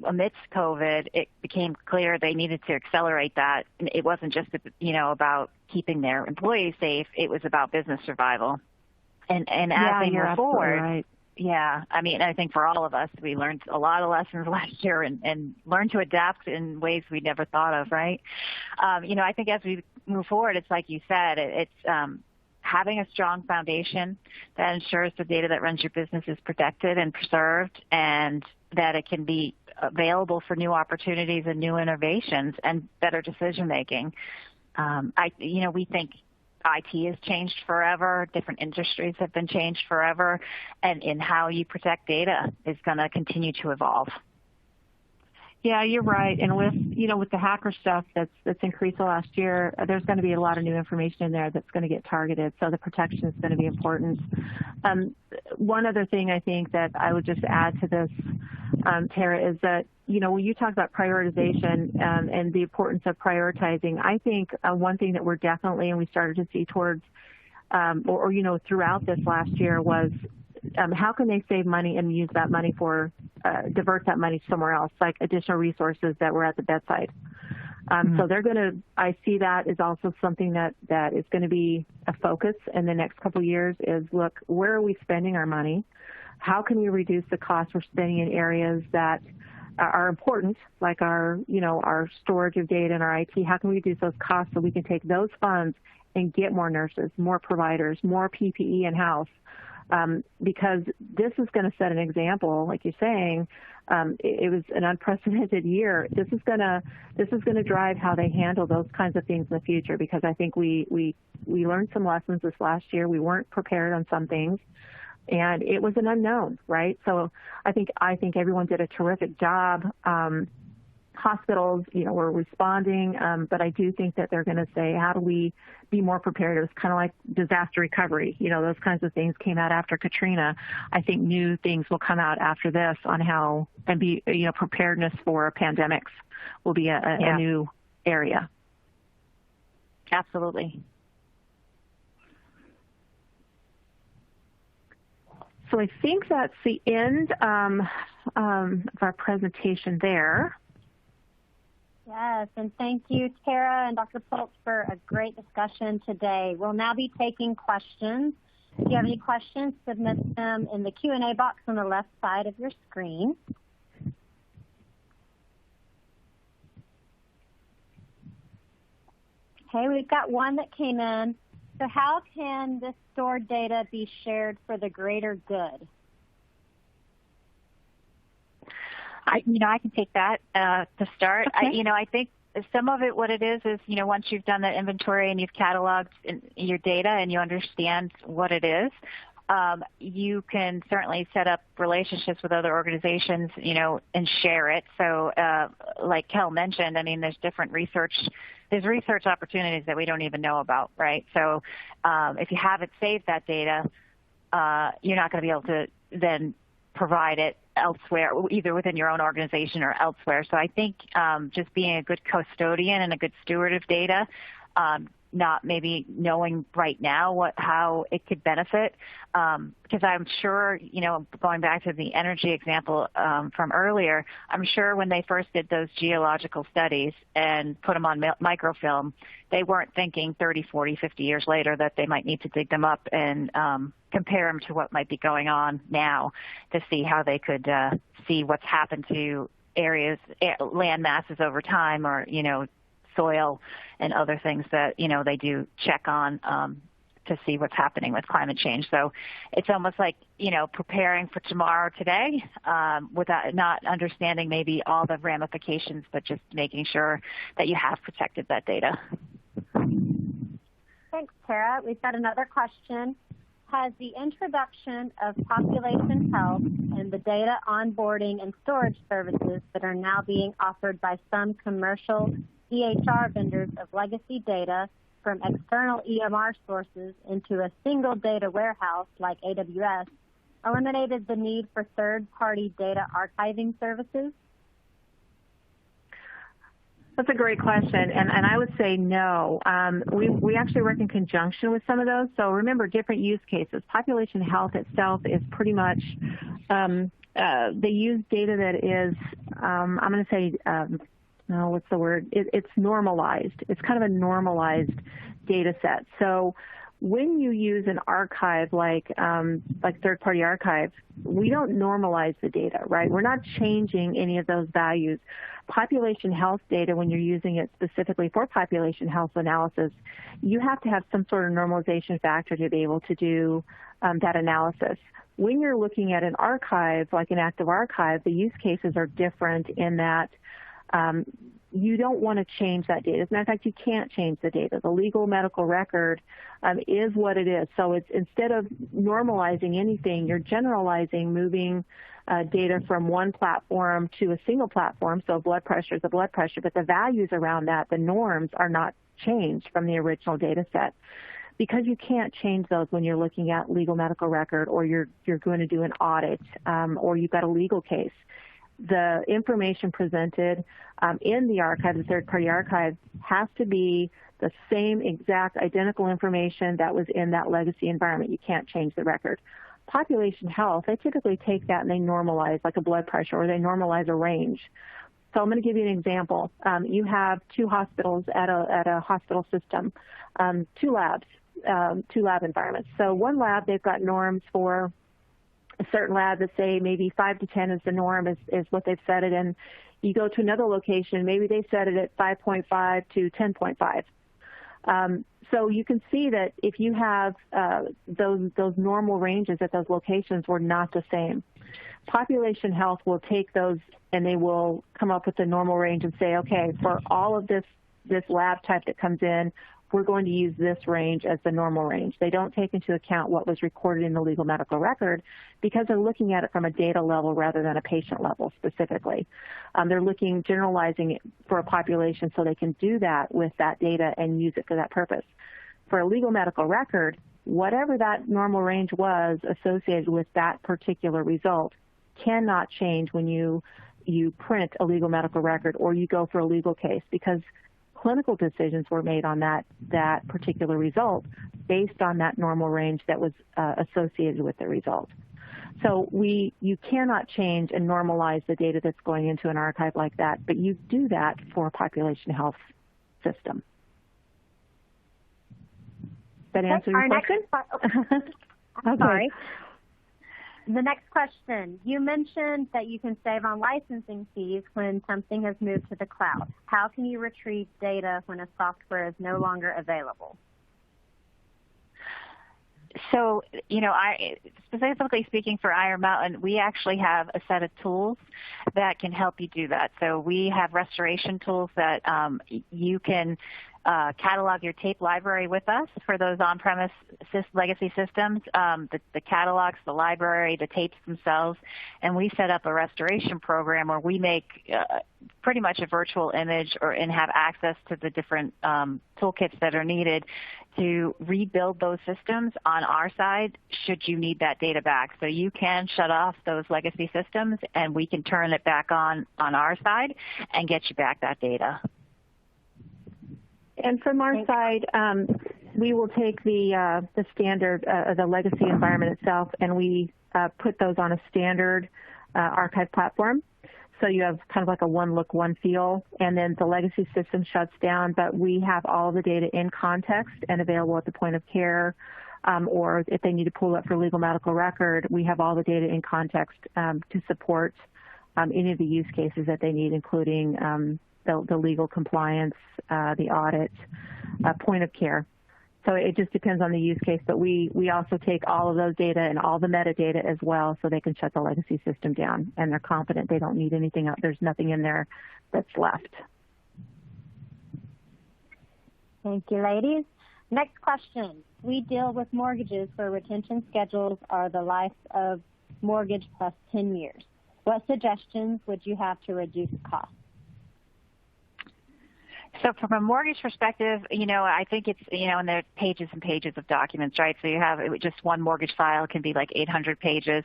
Speaker 2: amidst COVID, it became clear they needed to accelerate that. It wasn't just, about keeping their employees safe. It was about business survival. And as they move forward, right. Yeah, I think for all of us, we learned a lot of lessons last year and learned to adapt in ways we never thought of, right? I think as we move forward, it's like you said, it's having a strong foundation that ensures the data that runs your business is protected and preserved, and that it can be available for new opportunities and new innovations and better decision making. We think IT has changed forever. Different industries have been changed forever, and in how you protect data is going to continue to evolve.
Speaker 3: Yeah, you're right. And with the hacker stuff that's increased the last year, there's going to be a lot of new information in there that's going to get targeted. So the protection is going to be important. One other thing I think that I would just add to this, Tara, is that, when you talk about prioritization and the importance of prioritizing, I think one thing that we're definitely, and we started to see towards, throughout this last year was how can they save money and use that money for, divert that money somewhere else, like additional resources that were at the bedside. So I see that as also something that is going to be a focus in the next couple of years is, look, where are we spending our money? How can we reduce the costs we're spending in areas that are important, like our storage of data and our IT? How can we reduce those costs so we can take those funds and get more nurses, more providers, more PPE in-house? Because this is going to set an example, like you're saying. It was an unprecedented year. This is going to drive how they handle those kinds of things in the future. Because I think we learned some lessons this last year. We weren't prepared on some things, and it was an unknown, right? So I think everyone did a terrific job hospitals, were responding, but I do think that they're going to say, how do we be more prepared? It was kind of like disaster recovery. Those kinds of things came out after Katrina. I think new things will come out after this on how, and be, preparedness for pandemics will be a new area.
Speaker 2: Absolutely.
Speaker 3: So I think that's the end of our presentation there.
Speaker 1: Yes, and thank you, Tara and Dr. Pultz, for a great discussion today. We'll now be taking questions. If you have any questions, submit them in the Q&A box on the left side of your screen. Okay, we've got one that came in. So how can this stored data be shared for the greater good?
Speaker 2: I can take that to start.
Speaker 3: Okay.
Speaker 2: I think some of it, what it is, once you've done the inventory and you've cataloged your data and you understand what it is, you can certainly set up relationships with other organizations, and share it. So like Kel mentioned, there's different research. There's research opportunities that we don't even know about, right? So if you haven't saved that data, you're not going to be able to then provide it elsewhere, either within your own organization or elsewhere. So I think just being a good custodian and a good steward of data, not maybe knowing right now how it could benefit, because I'm sure, going back to the energy example from earlier, I'm sure when they first did those geological studies and put them on microfilm, they weren't thinking 30, 40, 50 years later that they might need to dig them up and compare them to what might be going on now to see how they could see what's happened to areas, land masses over time, or, soil and other things that, they do check on to see what's happening with climate change. So it's almost like, preparing for tomorrow today without not understanding maybe all the ramifications, but just making sure that you have protected that data.
Speaker 1: Thanks, Tara. We've got another question. Has the introduction of population health and the data onboarding and storage services that are now being offered by some commercial EHR vendors of legacy data from external EMR sources into a single data warehouse like AWS eliminated the need for third-party data archiving services?
Speaker 3: That's a great question, and I would say no. We actually work in conjunction with some of those. So remember, different use cases. Population health itself is pretty much, they use data that is, I'm going to say, what's the word? It's normalized. It's kind of a normalized data set. So when you use an archive like third-party archive, we don't normalize the data, right? We're not changing any of those values. Population health data, when you're using it specifically for population health analysis, you have to have some sort of normalization factor to be able to do that analysis. When you're looking at an archive, like an active archive, the use cases are different in that you don't want to change that data. As a matter of fact, you can't change the data. The legal medical record is what it is. So it's, instead of normalizing anything, you're generalizing, moving data from one platform to a single platform. So blood pressure is a blood pressure, but the values around that, the norms, are not changed from the original data set. Because you can't change those when you're looking at legal medical record, or you're going to do an audit, or you've got a legal case. The information presented in the archive, the third-party archive, has to be the same exact identical information that was in that legacy environment. You can't change the record. Population health, they typically take that and they normalize, like a blood pressure, or they normalize a range. So I'm going to give you an example. You have two hospitals at a hospital system, two lab environments. So one lab, they've got norms for a certain lab that say maybe 5 to 10 is the norm, is what they've set it in. You go to another location, maybe they set it at 5.5 to 10.5. So you can see that if you have those normal ranges at those locations were not the same. Population health will take those and they will come up with the normal range and say, okay, for all of this lab type that comes in, we're going to use this range as the normal range. They don't take into account what was recorded in the legal medical record because they're looking at it from a data level rather than a patient level specifically. They're generalizing it for a population so they can do that with that data and use it for that purpose. For a legal medical record, whatever that normal range was associated with that particular result cannot change when you print a legal medical record or you go for a legal case, because clinical decisions were made on that particular result based on that normal range that was associated with the result. So you cannot change and normalize the data that's going into an archive like that, but you do that for a population health system. That answer your question?
Speaker 1: I'm sorry. The next question, you mentioned that you can save on licensing fees when something has moved to the cloud. How can you retrieve data when a software is no longer available?
Speaker 2: So, specifically speaking for Iron Mountain, we actually have a set of tools that can help you do that. So we have restoration tools that you can catalog your tape library with us for those on-premise legacy systems, the catalogs, the library, the tapes themselves, and we set up a restoration program where we make pretty much a virtual image and have access to the different toolkits that are needed to rebuild those systems on our side should you need that data back. So you can shut off those legacy systems and we can turn it back on our side and get you back that data.
Speaker 3: And from our side, we will take the standard, the legacy environment itself, and we put those on a standard archive platform. So you have kind of like a one look, one feel, and then the legacy system shuts down, but we have all the data in context and available at the point of care, or if they need to pull it for legal medical record, we have all the data in context to support any of the use cases that they need, including the legal compliance, the audit, point of care. So it just depends on the use case, but we also take all of those data and all the metadata as well so they can shut the legacy system down, and they're confident they don't need anything else. There's nothing in there that's left.
Speaker 1: Thank you, ladies. Next question. We deal with mortgages where retention schedules are the life of mortgage plus 10 years. What suggestions would you have to reduce costs?
Speaker 2: So from a mortgage perspective, I think it's, and there are pages and pages of documents, right? So you have just one mortgage file can be like 800 pages.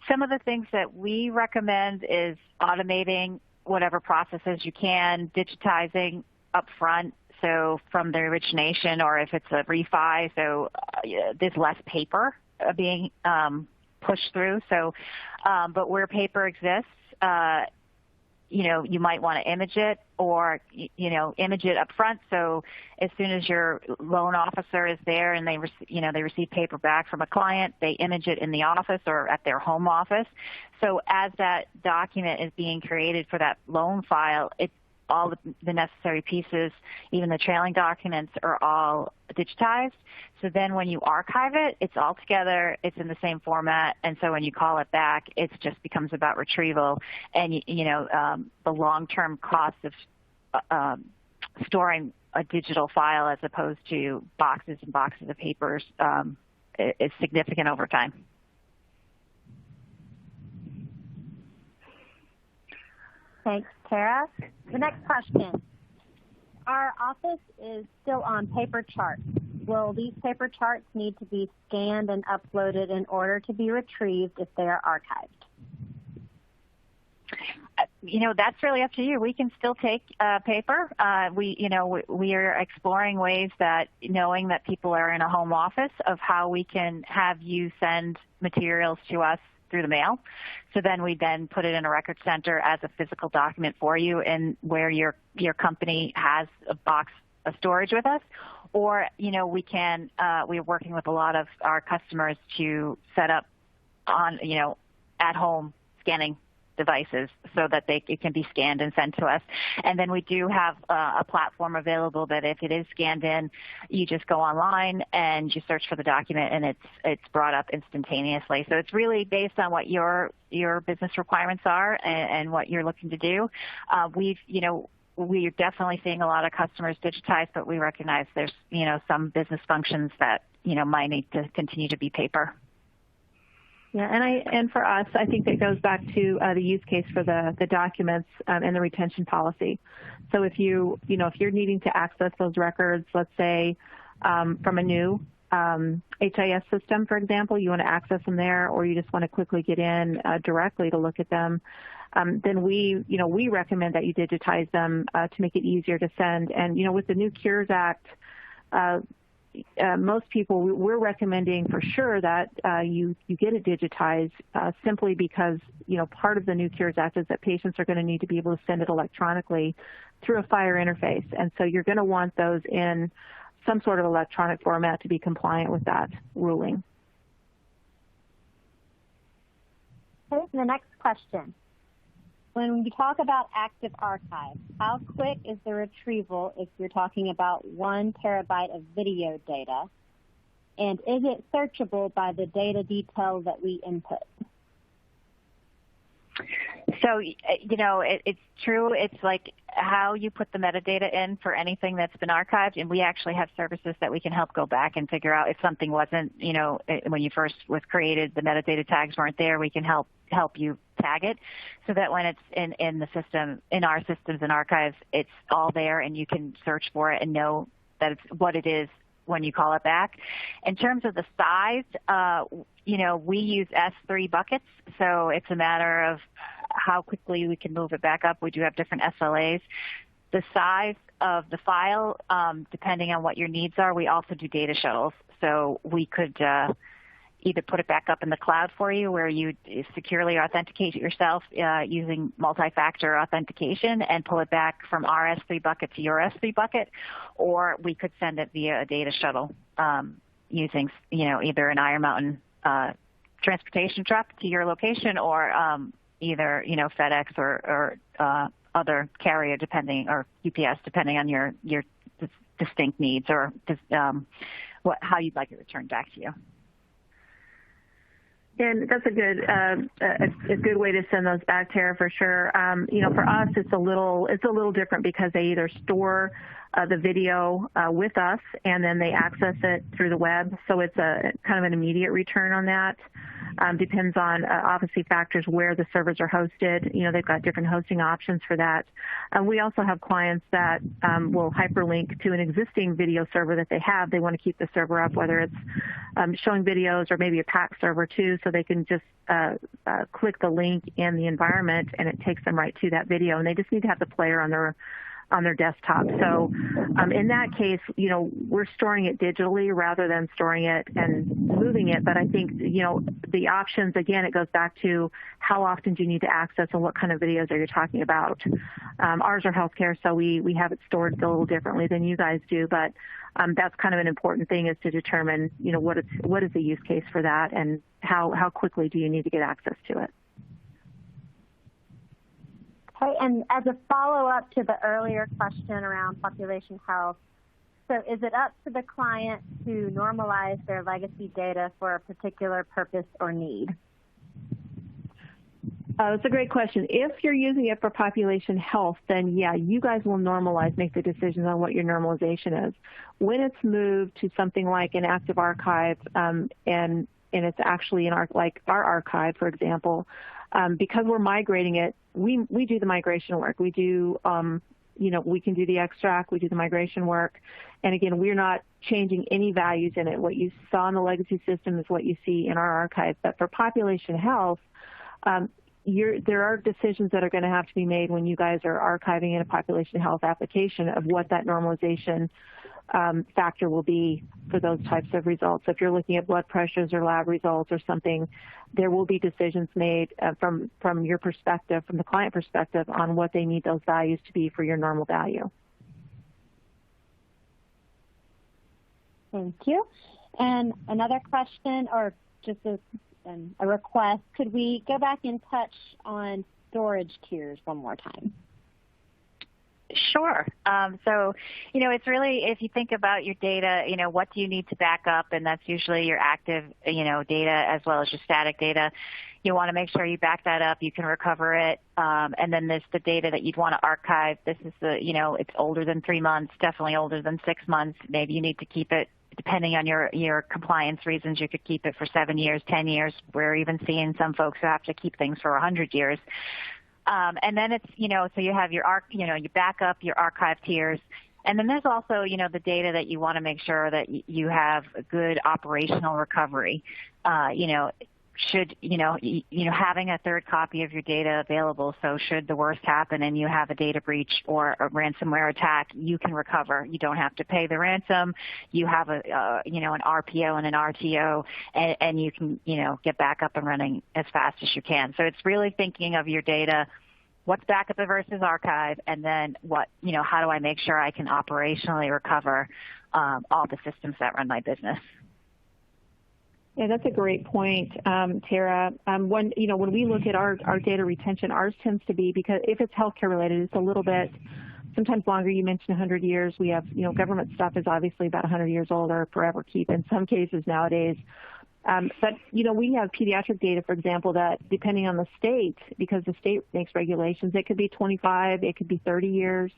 Speaker 2: Some of the things that we recommend is automating whatever processes you can, digitizing upfront. So from the origination, or if it's a refi, so there's less paper being pushed through. So, but where paper exists, you might want to image it or, image it up front. So as soon as your loan officer is there and they receive paper back from a client, they image it in the office or at their home office. So as that document is being created for that loan file, all the necessary pieces, even the trailing documents, are all digitized. So then when you archive it, it's all together, it's in the same format, and so when you call it back, it just becomes about retrieval. And, the long-term cost of storing a digital file as opposed to boxes and boxes of papers is significant over time.
Speaker 1: Thanks, Tara. The next question. Our office is still on paper charts. Will these paper charts need to be scanned and uploaded in order to be retrieved if they are archived?
Speaker 2: That's really up to you. We can still take paper. We are exploring ways that, knowing that people are in a home office, of how we can have you send materials to us through the mail. So then we put it in a record center as a physical document for you, and where your company has a box of storage with us. Or, we're working with a lot of our customers to set up on, at home scanning devices so that it can be scanned and sent to us. And then we do have a platform available that if it is scanned in, you just go online and you search for the document and it's brought up instantaneously. So it's really based on what your business requirements are and what you're looking to do. we're definitely seeing a lot of customers digitize, but we recognize there's, some business functions that, might need to continue to be paper.
Speaker 3: Yeah, and for us, I think that goes back to the use case for the documents and the retention policy. So if if you're needing to access those records, let's say from a new HIS system, for example, you want to access them there, or you just want to quickly get in directly to look at them, then we recommend that you digitize them to make it easier to send. And with the new Cures Act, most people, we're recommending for sure that you get it digitized simply because, part of the new Cures Act is that patients are going to need to be able to send it electronically through a FHIR interface. And so you're going to want those in some sort of electronic format to be compliant with that ruling.
Speaker 1: Okay, the next question. When we talk about active archive, how quick is the retrieval if you're talking about 1 terabyte of video data? And is it searchable by the data detail that we input?
Speaker 2: So, it's true. It's like how you put the metadata in for anything that's been archived. And we actually have services that we can help go back and figure out if something wasn't, when you first was created, the metadata tags weren't there. We can help you tag it so that when it's in the system, in our systems and archives, it's all there and you can search for it and know that it's what it is when you call it back. In terms of the size, we use S3 buckets, so it's a matter of how quickly we can move it back up. We do have different SLAs. The size of the file, depending on what your needs are, we also do data shuttles. So we could either put it back up in the cloud for you where you securely authenticate it yourself using multi-factor authentication and pull it back from our S3 bucket to your S3 bucket, or we could send it via a data shuttle using, either an Iron Mountain transportation truck to your location or either, FedEx or other carrier or UPS, depending on your distinct needs or how you'd like it returned back to you.
Speaker 3: And that's a good way to send those back, Tara, for sure. For us, it's a little different because they either store the video with us and then they access it through the web. So it's a kind of an immediate return on that. Depends on obviously factors where the servers are hosted. They've got different hosting options for that. We also have clients that will hyperlink to an existing video server that they have. They want to keep the server up, whether it's showing videos or maybe a PAC server too, so they can just click the link in the environment and it takes them right to that video. And they just need to have the player on their desktop. So in that case, we're storing it digitally rather than storing it and moving it. But I think, the options, again, it goes back to how often do you need to access and what kind of videos are you talking about. Ours are healthcare, so we have it stored a little differently than you guys do. But that's kind of an important thing, is to determine, what is the use case for that and how quickly do you need to get access to it.
Speaker 1: Okay, and as a follow-up to the earlier question around population health, so is it up to the client to normalize their legacy data for a particular purpose or need?
Speaker 3: That's a great question. If you're using it for population health, then yeah, you guys will make the decisions on what your normalization is. When it's moved to something like an active archive, and it's actually in our archive, for example, because we're migrating it, we do the migration work. We do, we can do the extract, we do the migration work. And again, we're not changing any values in it. What you saw in the legacy system is what you see in our archive. But for population health, there are decisions that are going to have to be made when you guys are archiving in a population health application of what that normalization factor will be for those types of results. If you're looking at blood pressures or lab results or something, there will be decisions made from your perspective, from the client perspective, on what they need those values to be for your normal value.
Speaker 1: Thank you. And another question, or just a request, could we go back and touch on storage tiers one more time?
Speaker 2: Sure. So, it's really, if you think about your data, what do you need to back up? And that's usually your active, data as well as your static data. You want to make sure you back that up. You can recover it. And then there's the data that you'd want to archive. This is it's older than 3 months, definitely older than 6 months. Maybe you need to keep it, depending on your compliance reasons, you could keep it for 7 years, 10 years. We're even seeing some folks who have to keep things for 100 years. And then it's, so you have your your backup, your archive tiers. And then there's also, the data that you want to make sure that you have a good operational recovery. Having a third copy of your data available, so should the worst happen and you have a data breach or a ransomware attack, you can recover. You don't have to pay the ransom. You have an RPO and an RTO, and you can, get back up and running as fast as you can. So it's really thinking of your data, what's backup versus archive, and then how do I make sure I can operationally recover all the systems that run my business.
Speaker 3: Yeah, that's a great point, Tara. When we look at our data retention, ours tends to be, because if it's healthcare related, it's a little bit, sometimes longer. You mentioned 100 years. We have, government stuff is obviously about 100 years old or forever keep in some cases nowadays. But, we have pediatric data, for example, that depending on the state, because the state makes regulations, it could be 25, it could be 30 years.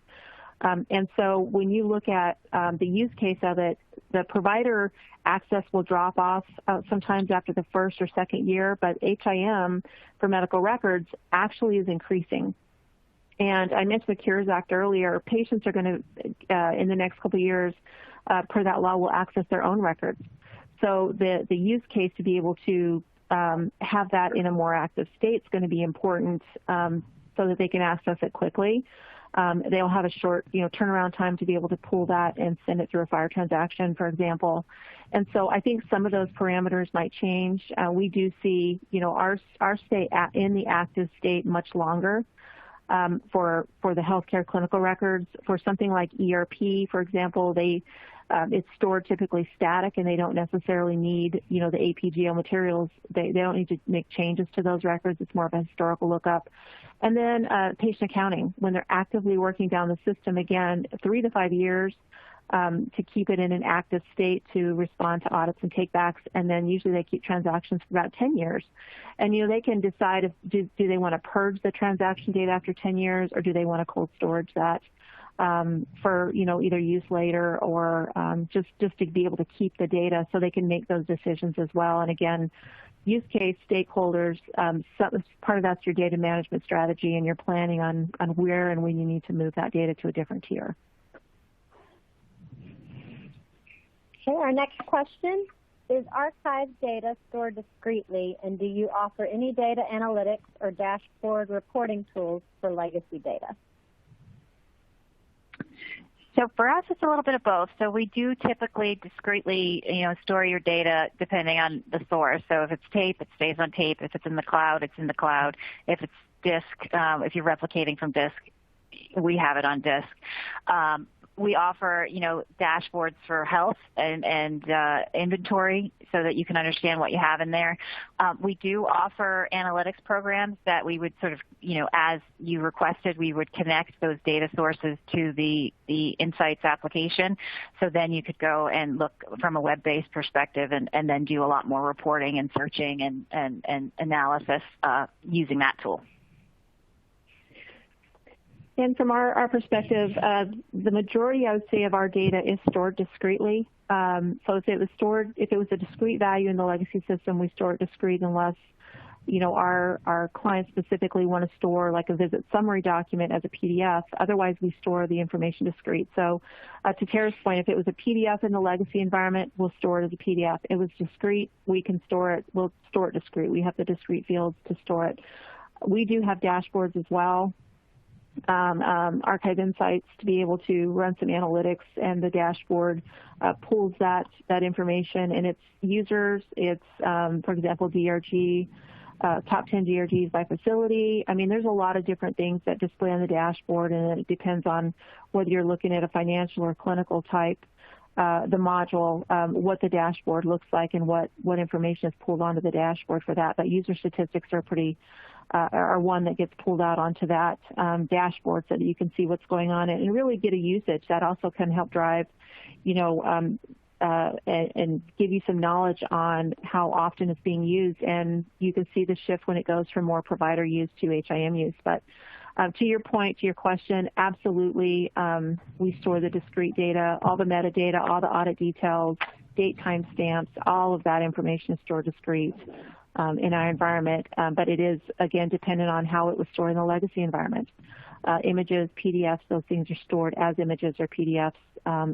Speaker 3: And so when you look at the use case of it, the provider access will drop off sometimes after the first or second year, but HIM for medical records actually is increasing. And I mentioned the Cures Act earlier. Patients are going to, in the next couple of years, per that law, will access their own records. So the use case to be able to have that in a more active state is going to be important so that they can access it quickly. They'll have a short, turnaround time to be able to pull that and send it through a FHIR transaction, for example. And so I think some of those parameters might change. We do see, our stay in the active state much longer for the healthcare clinical records. For something like ERP, for example, it's stored typically static, and they don't necessarily need, the APGO materials. They don't need to make changes to those records. It's more of a historical lookup. And then patient accounting, when they're actively working down the system, again, 3 to 5 years to keep it in an active state to respond to audits and takebacks. And then usually they keep transactions for about 10 years. And, they can decide if do they want to purge the transaction data after 10 years, or do they want to cold storage that for, either use later or just to be able to keep the data so they can make those decisions as well. And again, use case stakeholders, part of that's your data management strategy, and you're planning on where and when you need to move that data to a different tier.
Speaker 1: Okay, our next question is archived data stored discretely, and do you offer any data analytics or dashboard reporting tools for legacy data?
Speaker 2: So for us, it's a little bit of both. So we do typically discretely, store your data depending on the source. So if it's tape, it stays on tape. If it's in the cloud, it's in the cloud. If it's disk, if you're replicating from disk, we have it on disk. We offer, dashboards for health and inventory so that you can understand what you have in there. We do offer analytics programs that we would sort of, as you requested, we would connect those data sources to the Insights application. So then you could go and look from a web-based perspective and then do a lot more reporting and searching and analysis using that tool.
Speaker 3: And from our perspective, the majority, I would say, of our data is stored discretely. So if it was a discrete value in the legacy system, we store it discrete unless, our clients specifically want to store like a visit summary document as a PDF. Otherwise, we store the information discrete. So to Tara's point, if it was a PDF in the legacy environment, we'll store it as a PDF. It was discrete, we can store it. We'll store it discrete. We have the discrete fields to store it. We do have dashboards as well. Archive Insights to be able to run some analytics, and the dashboard pulls that information, and it's users, it's, for example, DRG, top 10 DRGs by facility. I mean, there's a lot of different things that display on the dashboard, and it depends on whether you're looking at a financial or clinical type the module, what the dashboard looks like and what information is pulled onto the dashboard for that. But user statistics are one that gets pulled out onto that dashboard so that you can see what's going on and really get a usage. That also can help drive, and give you some knowledge on how often it's being used. And you can see the shift when it goes from more provider use to HIM use. But to your point, to your question, absolutely, we store the discrete data, all the metadata, all the audit details, date timestamps, all of that information is stored discrete in our environment. But it is, again, dependent on how it was stored in the legacy environment. Images, PDFs, those things are stored as images or PDFs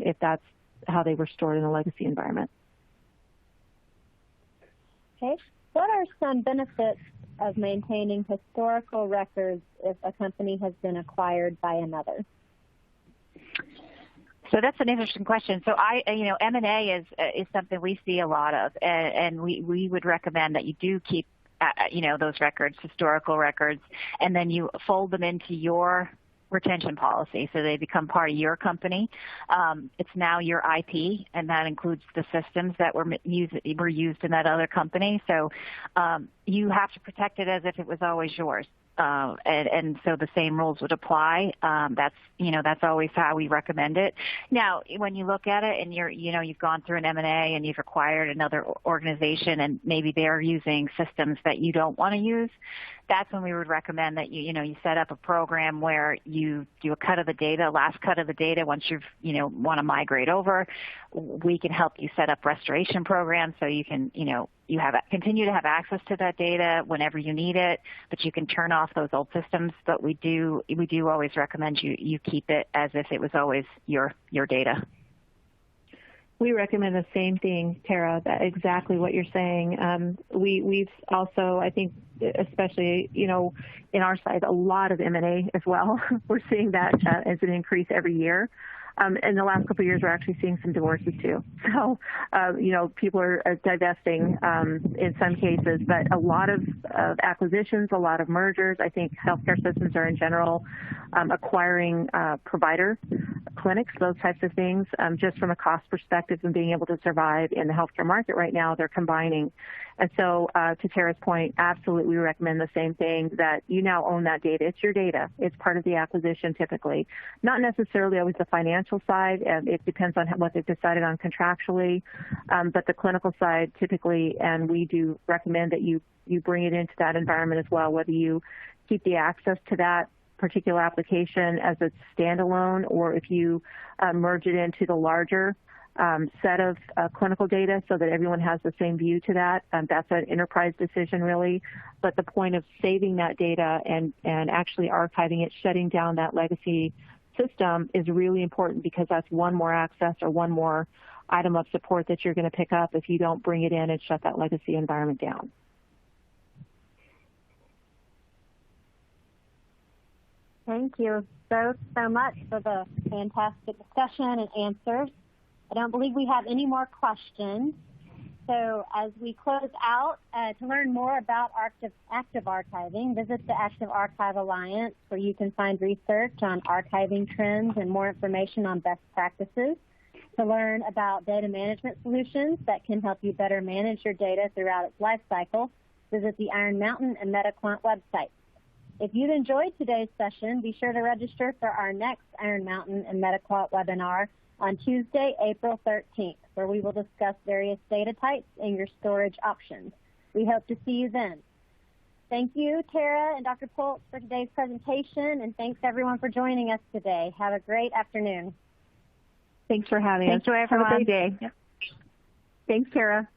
Speaker 3: if that's how they were stored in the legacy environment.
Speaker 1: Okay. What are some benefits of maintaining historical records if a company has been acquired by another?
Speaker 2: So that's an interesting question. So M&A is something we see a lot of, and we would recommend that you do keep, those records, historical records, and then you fold them into your retention policy, so they become part of your company. It's now your IP, and that includes the systems that were used in that other company. So you have to protect it as if it was always yours. And so the same rules would apply. That's always how we recommend it. Now, when you look at it and you've gone through an M&A and you've acquired another organization and maybe they're using systems that you don't want to use, that's when we would recommend that you set up a program where you do a cut of the data, last cut of the data once you've want to migrate over. We can help you set up restoration programs so you can continue to have access to that data whenever you need it, but you can turn off those old systems. But we do always recommend you keep it as if it was always your data.
Speaker 3: We recommend the same thing, Tara, exactly what you're saying. We've also, I think, especially, in our side, a lot of M&A as well. We're seeing that as an increase every year. In the last couple of years, we're actually seeing some divorces too. So, people are divesting in some cases, but a lot of acquisitions, a lot of mergers. I think healthcare systems are in general acquiring provider clinics, those types of things, just from a cost perspective and being able to survive in the healthcare market right now, they're combining. And so to Tara's point, absolutely we recommend the same thing, that you now own that data. It's your data. It's part of the acquisition typically. Not necessarily always the financial side. It depends on what they've decided on contractually. But the clinical side typically, and we do recommend that you bring it into that environment as well, whether you keep the access to that particular application as a standalone or if you merge it into the larger set of clinical data so that everyone has the same view to that. That's an enterprise decision, really. But the point of saving that data and actually archiving it, shutting down that legacy system is really important, because that's one more access or one more item of support that you're going to pick up if you don't bring it in and shut that legacy environment down.
Speaker 1: Thank you so much for the fantastic discussion and answers. I don't believe we have any more questions. So as we close out, to learn more about active archiving, visit the Active Archive Alliance, where you can find research on archiving trends and more information on best practices. To learn about data management solutions that can help you better manage your data throughout its life cycle, visit the Iron Mountain and MetaQuant websites. If you've enjoyed today's session, be sure to register for our next Iron Mountain and MetaQuant webinar on Tuesday, April 13th, where we will discuss various data types and your storage options. We hope to see you then. Thank you, Tara and Dr. Pultz, for today's presentation, and thanks everyone for joining us today. Have a great afternoon.
Speaker 3: Thanks for having us.
Speaker 2: Thank you, everyone.
Speaker 3: Have a great day. Yep. Thanks, Tara.